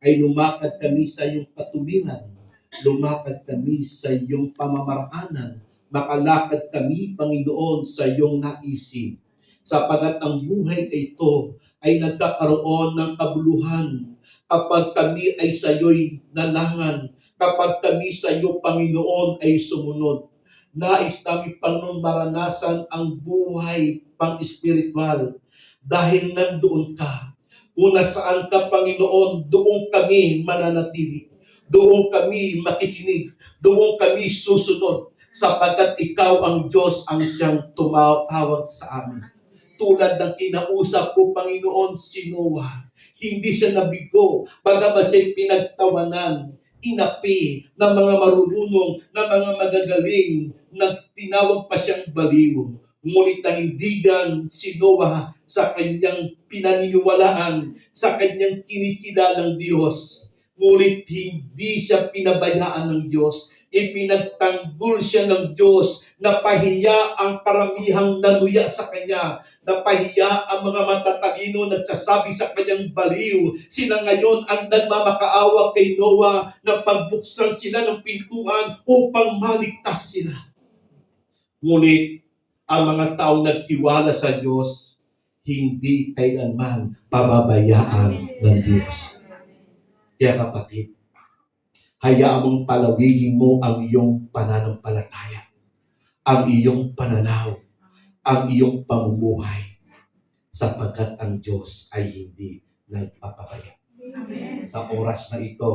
ay lumakad kami sa iyong katuwiran, lumakad kami sa iyong pamamaraanan, makalakad kami, Panginoon, sa iyong naisin. Sapagat ang buhay ito ay nagkakaroon ng kabuluhan kapag kami ay sa iyo'y nalangan, kapag kami sa iyo, Panginoon, ay sumunod. Nais namin, Panginoon, maranasan ang buhay pang-espiritual dahil nandoon ka. Kung nasaan ka, Panginoon, doon kami mananatili. Doon kami makikinig. Doon kami susunod. Sapagkat ikaw ang Diyos ang siyang tumawag sa amin. Tulad ng kinausap ko, Panginoon, si Noah. Hindi siya nabigo. Bagamat siya'y pinagtawanan, inapi ng mga marunong, ng mga magagaling, na tinawag pa siyang baliw. Ngunit nanindigan si Noah sa kanyang pinaniniwalaan, sa kanyang kinikilalang Diyos. Ngunit hindi siya pinabayaan ng Diyos. Ipinagtanggol siya ng Diyos, napahiya ang karamihang naluya sa kanya, napahiya ang mga matatalino nagsasabi sa kanyang baliw. Sila ngayon ang nagmamakaawa kay Noah na pagbuksan sila ng pintuan upang maligtas sila. Ngunit ang mga taong nagtiwala sa Diyos, hindi kailanman pababayaan ng Diyos. Kaya kapatid, hayaan mong palawigin mo ang iyong pananampalataya, ang iyong pananaw, ang iyong pamumuhay, sapagkat ang Diyos ay hindi nagpapabaya. Sa oras na ito,